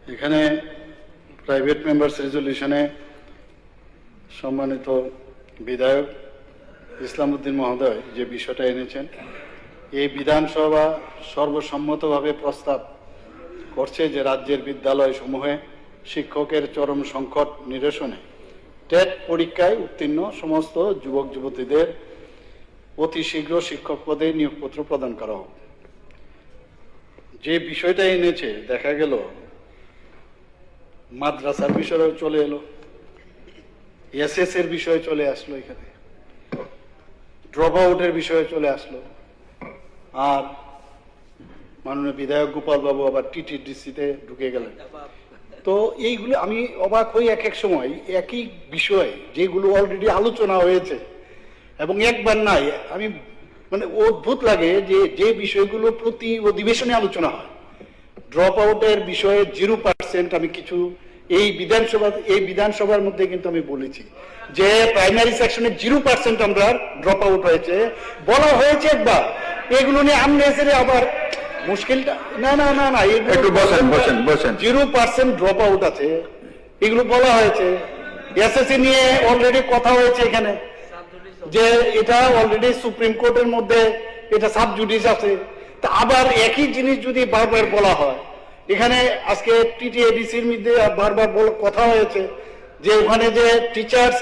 এখানে private members রেজলিউশনে সম্মানিত বিধায়ক ইসলাম উদ্দিন মহোদয় যে বিষয়টা এনেছেন, এই বিধানসভা সর্বসম্মতভাবে প্রস্তাব করছে যে রাজ্যের বিদ্যালয় সমূহে শিক্ষকের চরম সংকট নিরসনে টেট পরীক্ষায় উত্তীর্ণ সমস্ত যুবক যুবতীদের অতি শীঘ্র শিক্ষক পদে নিয়োগপত্র প্রদান করা হোক। যে বিষয়টা এনেছে, দেখা গেল মাদ্রাসার বিষয়ে চলে এলো, এসএস এর বিষয়ে চলে আসলো, এখানে ড্রপ আউটের বিষয়ে চলে আসলো, আর মাননীয় বিধায়ক গোপাল বাবু আবার টিটিডিসিতে ঢুকে গেলেন। তো এইগুলো আমি অবাক হই এক এক সময়, একই বিষয় যেগুলো অলরেডি আলোচনা হয়েছে এবং একবার নাই, আমি মানে অদ্ভুত লাগে যে যে বিষয়গুলো প্রতি অধিবেশনে আলোচনা হয়। ড্রপ আউটের বিষয়ে 0%, আমি কিছু এই বিধানসভার মধ্যে কিন্তু আমি বলেছি যে প্রাইমারি সেকশনে 0% আমরা ড্রপ আউট হয়েছে, বলা হয়েছে একবার। এগুলো নিয়ে আমনে আবার মুশকিলটা না না না না একটু বসেন 0% ড্রপ আউট আছে, এগুলো বলা হয়েছে। এসএসসি নিয়ে অলরেডি কথা হয়েছে এখানে, যে এটা অলরেডি সুপ্রিম কোর্টের মধ্যে এটা সাব জুডিস আছে। তা আবার একই জিনিস যদি বারবার বলা হয়, এখানে আজকে টিটিএডিসির মধ্যে বারবার কথা হয়েছে যে ওখানে যে টিচার্স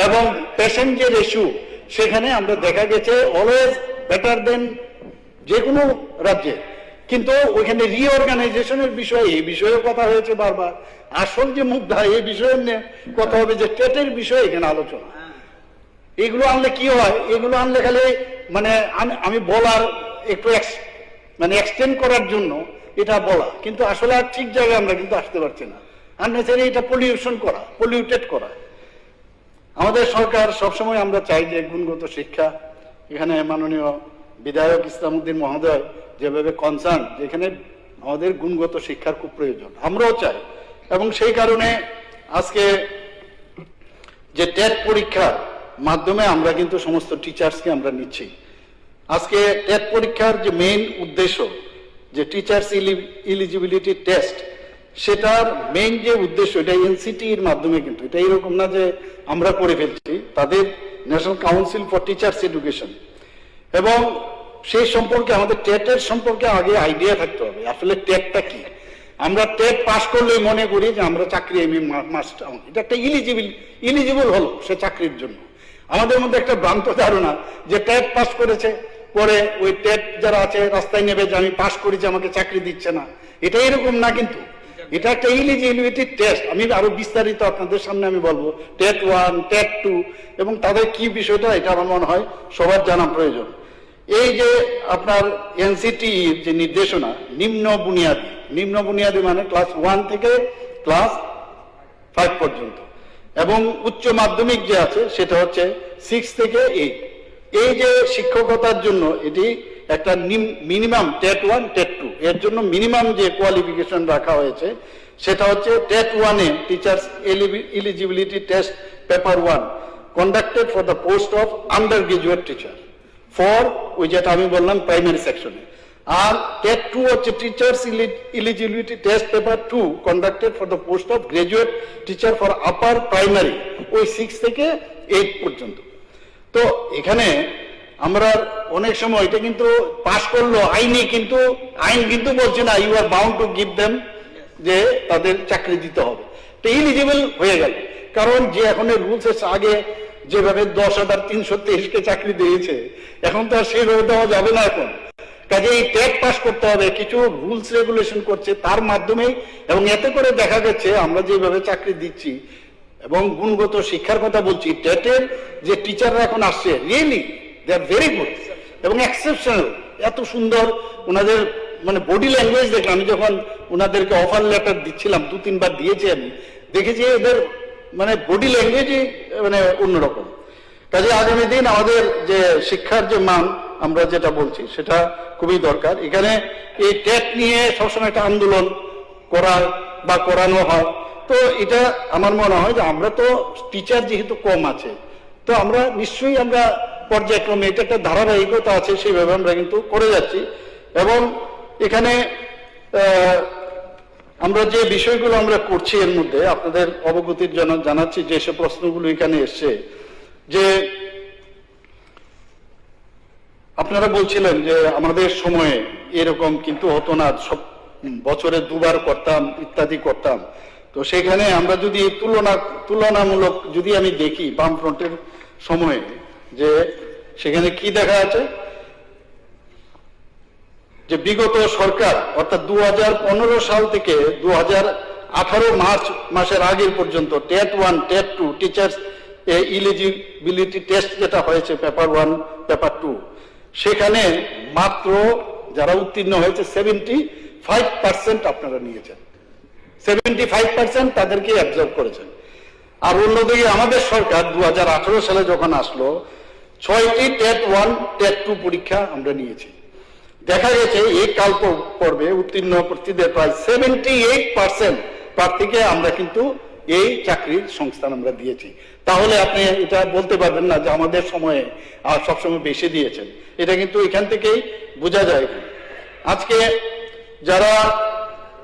এবং পেশেন্ট যে রেশিও, সেখানে আমরা দেখা গেছে অলওয়েজ বেটার দেন যে কোনো রাজ্যে, কিন্তু ওইখানে রিঅর্গানাইজেশনের বিষয়ে এই বিষয়ে কথা হয়েছে বারবার। আসল যে মুদ্রা এই বিষয়ে নিয়ে কথা হবে যে টেটের বিষয়ে এখানে আলোচনা। এগুলো আনলে কি হয়, এগুলো আনলে খালি মানে আমি বলার একটু মানে এক্সটেন্ড করার জন্য এটা বলা, কিন্তু আসলে আর ঠিক জায়গায় আমরা কিন্তু আসতে পারছি না। আননেসারি এটা পলিউটেড করা। আমাদের সরকার সবসময় আমরা চাই যে গুণগত শিক্ষা, এখানে মাননীয় বিধায়ক ইসলাম উদ্দিন মহোদয় যেভাবে কনসার্ন, যেখানে আমাদের গুণগত শিক্ষার খুব প্রয়োজন, আমরাও চাই। এবং সেই কারণে আজকে যে টেট পরীক্ষার মাধ্যমে আমরা কিন্তু সমস্ত টিচার্সকে আমরা নিচ্ছি। আজকে টেট পরীক্ষার যে মেইন উদ্দেশ্য, যে টিচার্স এলিজিবিলিটি টেস্ট, সেটার মেইন যে উদ্দেশ্য, এটা এনসিটির মাধ্যমে, কিন্তু এটা এরকম না যে আমরা করে ফেলছি, তাদের national council for teachers education. এবং সেই সম্পর্কে আমাদের টেটের সম্পর্কে আগে আইডিয়া থাকতে হবে, আসলে টেটটা কি। আমরা টেট পাস করলে মনে করি যে আমরা চাকরি মাস্ট, এটা একটা ইলিজিবল হলো সে চাকরির জন্য। আমাদের মধ্যে একটা ভ্রান্ত ধারণা যে টেট পাস করেছে, পরে ওই টেট যারা আছে রাস্তায় নেবে যে আমি পাস করেছি আমাকে চাকরি দিচ্ছে না, এটা এরকম না। কিন্তু এটা একটা এলিজিবিলিটি টেস্ট। আমি আরো বিস্তারিত আপনাদের সামনে আমি বলবো টেট 1, টেট 2 এবং তাদের কি বিষয়টা, এটা আমার মনে হয় সবার জানা প্রয়োজন। এই যে আপনার এনসিটি যে নির্দেশনা, নিম্ন বুনিয়াদী মানে ক্লাস 1 থেকে ক্লাস 5 পর্যন্ত, এবং উচ্চ মাধ্যমিক যে আছে সেটা হচ্ছে 6 থেকে 8। এই যে শিক্ষকতার জন্য এটি একটা মিনিমাম টেট 1, টেট 2, এর জন্য মিনিমাম যে কোয়ালিফিকেশন রাখা হয়েছে সেটা হচ্ছে TET 1 A teachers eligibility test paper 1 conducted for the post of under graduate teacher for, ওই যেটা আমি বললাম প্রাইমারি সেকশনে। আর টেট 2 হচ্ছে teachers eligibility test paper 2 conducted for the post of graduate teacher for upper primary, ওই 6 থেকে 8 পর্যন্ত। তো এখানে আমরা অনেক সময় এটা কিন্তু পাস করলো আইনি, কিন্তু আইন কিন্তু বলছে না you are bound to give them, যে তাদের চাকরি দিতে হবে। তো এলিজিবল হয়ে গেল, কারণ যে এখন রুলস আগে যেভাবে 10,323 চাকরি দিয়েছে, এখন তো আর সেভাবে দেওয়া যাবে না এখন। কাজে এই টেট পাস করতে হবে, কিছু রুলস রেগুলেশন করছে তার মাধ্যমেই। এবং এতে করে দেখা যাচ্ছে আমরা যেভাবে চাকরি দিচ্ছি এবং গুণগত শিক্ষার কথা বলছি, টেটের যে টিচাররা এখন আসছে, really they are very good এবং এক্সেপশনাল। এত সুন্দর ওনাদের মানে বডি ল্যাঙ্গুয়েজ দেখলাম, আমি যখন ওনাদেরকে অফার লেটার দিচ্ছিলাম, 2-3 বার দিয়েছি, আমি দেখেছি এদের মানে বডি ল্যাঙ্গুয়েজই মানে অন্যরকম। কাজে আগামী দিন আমাদের যে শিক্ষার যে মান আমরা যেটা বলছি সেটা খুবই দরকার। এখানে এই টেট নিয়ে সবসময় একটা আন্দোলন করার বা করানো হয়, তো এটা আমার মনে হয় যে আমরা তো টিচার যেহেতু কম আছে, তো আমরা নিশ্চয়ই আমরা পর্যায়ক্রমে এটা একটা ধারাবাহিকতা আছে, সেইভাবে আমরা কিন্তু করে যাচ্ছি। এবং এখানে আমরা যে বিষয়গুলো আমরা করছি এর মধ্যে আপনাদের অবগতির জন্য জানাচ্ছি, যেসব প্রশ্নগুলো এখানে এসছে, যে আপনারা বলছিলেন যে আমাদের সময়ে এরকম কিন্তু হতো না, সব বছরে দুবার করতাম ইত্যাদি করতাম। তো সেখানে আমরা যদি তুলনামূলক যদি আমি দেখি বামফ্রন্টের সময়ে, যে সেখানে কি দেখা আছে, যে বিগত সরকার অর্থাৎ 2015 সাল থেকে 2018 মার্চ মাসের আগের পর্যন্ত TET 1 TET 2 teachers eligibility test যেটা হয়েছে পেপার 1 পেপার 2, সেখানে মাত্র যারা উত্তীর্ণ হয়েছে 75% আপনারা নিয়েছেন, 75% তাদেরকে অ্যাবজর্ব করেছেন। আর অন্যদিকে আমাদের সরকার 2018 সালে যখন আসলো 6টি টেট 1 টেট 2 পরীক্ষা আমরা নিয়েছি। দেখা গেছে এই কাল পর্বে উত্তীর্ণ প্রার্থীদের প্রায় 78% প্রার্থীকে আমরা কিন্তু এই চাকরির সংস্থান আমরা দিয়েছি। তাহলে আপনি এটা বলতে পারবেন না যে আমাদের সময়ে আর সবসময় বেশি দিয়েছেন, এটা কিন্তু এখান থেকেই বোঝা যায়। আজকে যারা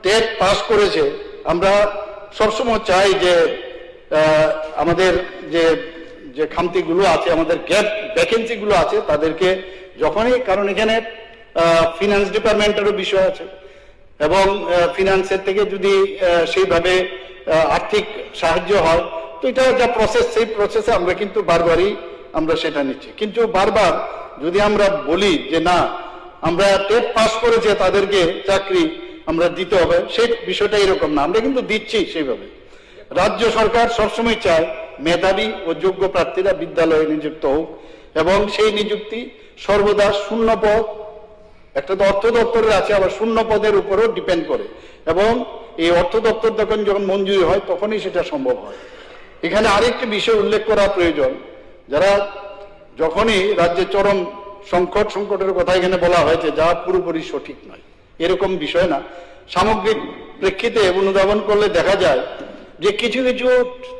টেট পাস করেছে, আমরা সবসময় চাই যে আমাদের যে খামতিগুলো আছে, আমাদের গ্যাপ ভ্যাকেন্সিগুলো আছে, তাদেরকে যখনই, কারণ এখানে ফিনান্স ডিপার্টমেন্টেরও বিষয় আছে এবং ফিনান্সের থেকে যদি সেইভাবে আর্থিক সাহায্য হয়, তো এটা যা প্রসেস, সেই প্রসেসে আমরা কিন্তু বারবারই আমরা সেটা নিচ্ছি। কিন্তু বারবার যদি আমরা বলি যে না আমরা টেট পাস করেছে তাদেরকে চাকরি আমরা দিতে হবে, সেই বিষয়টা এরকম না, আমরা কিন্তু দিচ্ছি সেইভাবে। রাজ্য সরকার সবসময় চায় মেধাবী ও যোগ্য প্রার্থীরা বিদ্যালয়ে নিযুক্ত হোক এবং সেই নিযুক্তি সর্বদা শূন্য পদ, একটা তো অর্থ দপ্তরের আছে, আবার শূন্য পদের উপরও ডিপেন্ড করে, এবং এই অর্থ দপ্তর যখন মঞ্জুরি হয় তখনই সেটা সম্ভব হয়। এখানে আরেকটি বিষয় উল্লেখ করা প্রয়োজন, যারা যখনই রাজ্যের চরম সংকটের কথা এখানে বলা হয়েছে, যা পুরোপুরি সঠিক নয়, এরকম বিষয় না। সামগ্রিক প্রেক্ষিতে অনুধাবন করলে দেখা যায় যে কিছু কিছু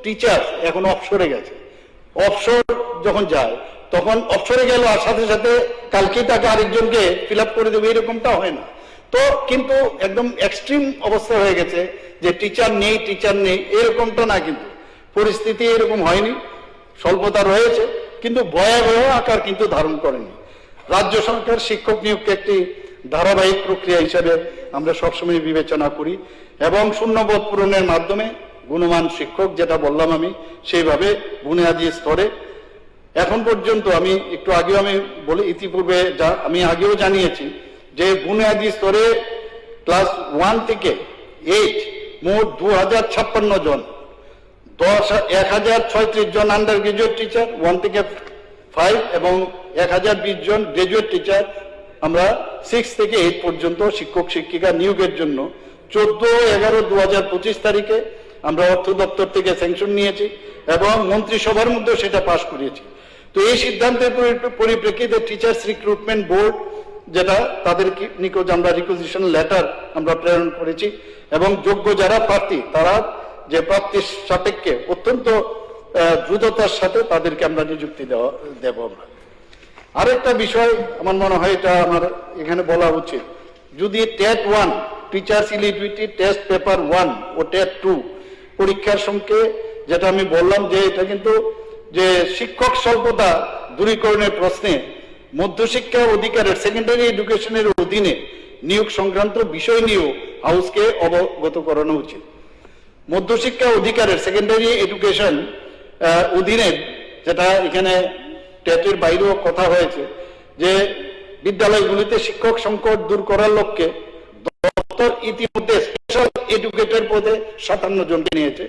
টিচার এখন অবসরে গেছে, অবসর যখন যায় তখন অবসরে গেল আর সাথে সাথে কালকেই তাকে আরেকজনকে ফিল আপ করে দেবে, এরকমটা হয় না। তো কিন্তু একদম এক্সট্রিম অবস্থা হয়ে গেছে যে টিচার নেই এরকমটা না, কিন্তু পরিস্থিতি এরকম হয়নি, স্বল্পতা রয়েছে কিন্তু ভয়াবহ আকার কিন্তু ধারণ করেনি। রাজ্য সরকার শিক্ষক নিয়োগকে একটি ধারাবাহিক প্রক্রিয়া হিসাবে আমরা সবসময় বিবেচনা করি এবং শূন্যপদ পূরণের মাধ্যমে গুণমান শিক্ষক, যেটা বললাম আমি, সেইভাবে বুনিয়াদী স্তরে এখন পর্যন্ত আমি একটু আগেও আমি বলি, ইতিপূর্বে আমি আগেও জানিয়েছি যে বুনিয়াদী স্তরে ক্লাস 1 থেকে 8 মোট 2056 জন, 1036 জন আন্ডার গ্রাজুয়েট টিচার 1 থেকে 5 এবং 1020 জন গ্রাজুয়েট টিচার আমরা 6 থেকে 8 পর্যন্ত শিক্ষক শিক্ষিকা নিয়োগের জন্য 14/11/2025 তারিখে আমরা অর্থ দপ্তর থেকে স্যাংশন নিয়েছি এবং মন্ত্রিসভার মধ্যে সেটা পাশ করিয়েছি। তো এই সিদ্ধান্তের পরিপ্রেক্ষিতে টিচার্স রিক্রুটমেন্ট বোর্ড, যেটা তাদের নিকট আমরা রিকুইজিশন লেটার আমরা প্রেরণ করেছি এবং যোগ্য যারা প্রার্থী তারা যে প্রার্থীর সাপেক্ষে অত্যন্ত দ্রুততার সাথে তাদেরকে আমরা নিযুক্তি দেব। আমরা আরেকটা বিষয় আমার মনে হয় এটা আমার এখানে বলা উচিত, যদি TET 1 teachers eligibility test paper 1 ও টেট 2 পরীক্ষার সঙ্গে, যেটা আমি বললাম যে এটা কিন্তু যে শিক্ষক স্বল্পতা দূরীকরণের প্রশ্নে মধ্যশিক্ষা অধিকারের সেকেন্ডারি এডুকেশনের অধীনে নিয়োগ সংক্রান্ত বিষয় নিয়েও হাউসকে অবগত করানো উচিত। মধ্যশিক্ষা অধিকারের সেকেন্ডারি এডুকেশন অধীনে, যেটা এখানে টেটের বাইরেও কথা হয়েছে, যে বিদ্যালয়গুলিতে শিক্ষক সংকট দূর করার লক্ষ্যে দপ্তর ইতিমধ্যে স্পেশাল এডুকেটর পদে 57 জনকে নিয়েছে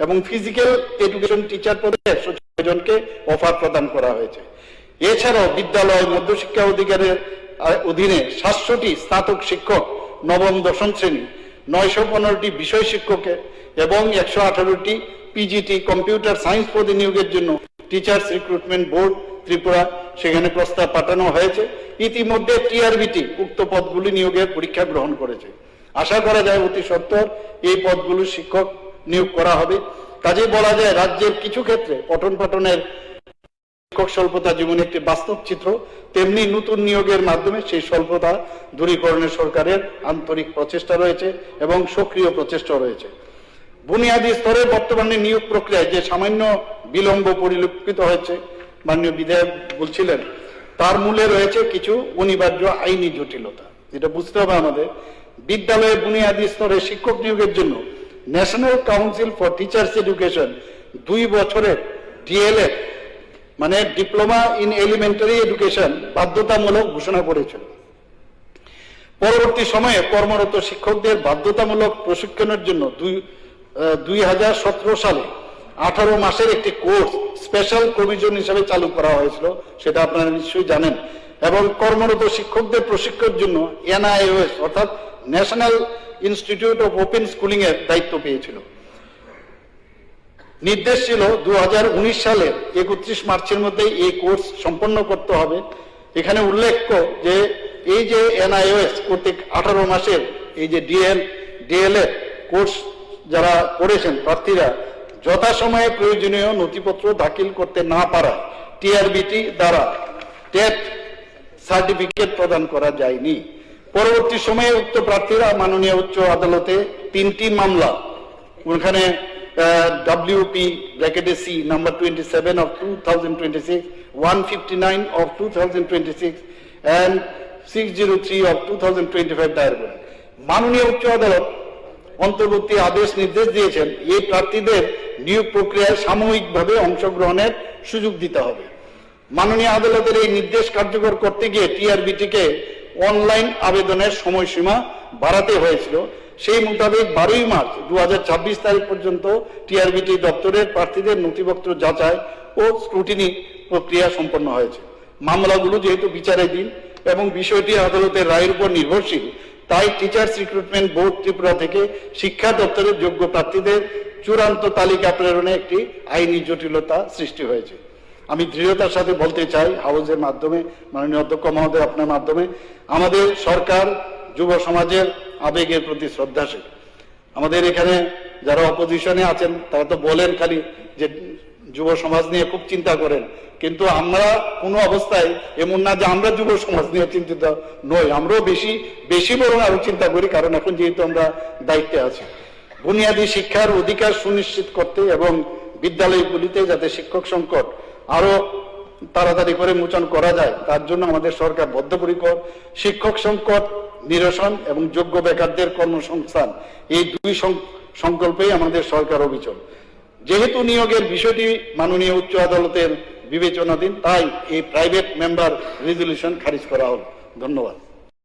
এবং ফিজিক্যাল এডুকেশন টিচার পদে 106 জনকে অফার প্রদান করা হয়েছে। এছাড়াও বিদ্যালয় মধ্যশিক্ষা অধিকারের অধীনে 700টি স্নাতক শিক্ষক, নবম দশম শ্রেণী, 915টি বিষয় শিক্ষকের এবং 118টি পিজিটি কম্পিউটার সায়েন্স পদে নিয়োগের জন্য টিচার্স রিক্রুটমেন্ট বোর্ড ত্রিপুরা সেখানে প্রস্তাব পাঠানো হয়েছে। ইতিমধ্যে টিআরবিটি উক্ত পদগুলি নিয়োগের পরীক্ষা গ্রহণ করেছে। আশা করা যায় অতি সত্বর এই পদগুলো শিক্ষক নিয়োগ করা হবে। কাজেই বলা যায় রাজ্যের কিছু ক্ষেত্রে পঠন পাঠনের শিক্ষক স্বল্পতা যেমন একটি বাস্তব চিত্র, তেমনি নতুন নিয়োগের মাধ্যমে সেই স্বল্পতা দূরীকরণে সরকারের আন্তরিক প্রচেষ্টা রয়েছে এবং সক্রিয় প্রচেষ্টা রয়েছে। বুনিয়াদী স্তরে বর্তমানে নিয়োগ প্রক্রিয়ায় যে সামান্য বিলম্ব পরিলক্ষিত হয়েছে, মাননীয় বিধায়ক বলছিলেন, তার মূলে রয়েছে কিছু অনিবার্য আইনি জটিলতা। এটা বুঝতে হবে আমাদের। বিদ্যালয়ে বুনিয়াদী স্তরে শিক্ষক নিয়োগের জন্য national council for teachers education 2 বছরের ডিএলএড মানে ডিপ্লোমা ইন এলিমেন্টারি এডুকেশন বাধ্যতামূলক ঘোষণা করেছিল। পরবর্তী সময়ে কর্মরত শিক্ষকদের বাধ্যতামূলক প্রশিক্ষণের জন্য 2017 সালে 18 মাসের একটি কোর্স স্পেশাল প্রভিশন হিসেবে চালু করা হয়েছিল, সেটা আপনারা নিশ্চয়ই জানেন। এবং কর্মরত শিক্ষকদের প্রশিক্ষণের জন্য NIOS অর্থাৎ national institute of open schooling এর দায়িত্ব পেয়েছিল। নির্দেশ ছিল 2019 সালের 31 মার্চের মধ্যে এই কোর্স সম্পন্ন করতে হবে। এখানে উল্লেখ্য যে এই যে NIOS কর্তৃক 18 মাসের এই যে ডিএলএড কোর্স যারা করেছেন প্রার্থীরা যথাসময়ে প্রয়োজনীয় নথিপত্র দাখিল করতে না পারায় টিআরবিটি দ্বারা টেট সার্টিফিকেট প্রদান করা যায়নি। পরবর্তী সময়ে উক্ত প্রার্থীরা মাননীয় উচ্চ আদালতে 3টি মামলা, ওখানে WP-C number 27 of 2026, 159 of 2026 and 603 of 2025 দায়ের করেন। মাননীয় উচ্চ আদালত অন্তর্বর্তী আদেশ নির্দেশ দিয়েছেন এই প্রার্থীদের নিয়োগ প্রক্রিয়ায় সাময়িকভাবে অংশগ্রহণের সুযোগ দিতে হবে। মাননীয় আদালতের এই নির্দেশ কার্যকর করতে গিয়ে টিআরবিটিকে অনলাইন আবেদনের সময়সীমা বাড়াতে হয়েছিল। সেই মোতাবেক 12 মার্চ 2026 তারিখ পর্যন্ত টিআরবিটি দপ্তরের প্রার্থীদের নথিপত্র যাচাই ও স্ক্রুটিনি প্রক্রিয়া সম্পন্ন হয়েছে। মামলাগুলো যেহেতু বিচারাধীন এবং বিষয়টি আদালতের রায়ের উপর নির্ভরশীল, তাই টিচার্স রিক্রুটমেন্ট বোর্ড ত্রিপুরা থেকে শিক্ষা দপ্তরের যোগ্য প্রার্থীদের চূড়ান্ত তালিকা প্রেরণে একটি আইনি জটিলতা সৃষ্টি হয়েছে। আমি দৃঢ়তার সাথে বলতে চাই হাউসের মাধ্যমে, মাননীয় অধ্যক্ষ মহোদয় আপনার মাধ্যমে, আমাদের সরকার যুব সমাজের আবেগের প্রতি শ্রদ্ধাশীল। আমাদের এখানে যারা অপোজিশনে আছেন তারা তো বলেন খালি যে যুব সমাজ নিয়ে খুব চিন্তা করেন, কিন্তু আমরা কোনো অবস্থায় এমন না যে আমরা যুব সমাজ নিয়ে চিন্তিত নই, আমরাও বেশি বরং আরো চিন্তা করি, কারণ এখন যেহেতু আমরা দায়িত্বে আছি। বুনিয়াদী শিক্ষার অধিকার সুনিশ্চিত করতে এবং বিদ্যালয়গুলিতে যাতে শিক্ষক সংকট আরো তাড়াতাড়ি করে মোচন করা যায় তার জন্য আমাদের সরকার বদ্ধপরিকর। শিক্ষক সংকট নিরসন এবং যোগ্য বেকারদের কর্মসংস্থান, এই 2 সংকল্পেই আমাদের সরকার অবিচল। যেহেতু নিয়োগের বিষয়টি মাননীয় উচ্চ আদালতের বিবেচনাধীন, তাই এই প্রাইভেট মেম্বার রেজলিউশন খারিজ করা হল। ধন্যবাদ।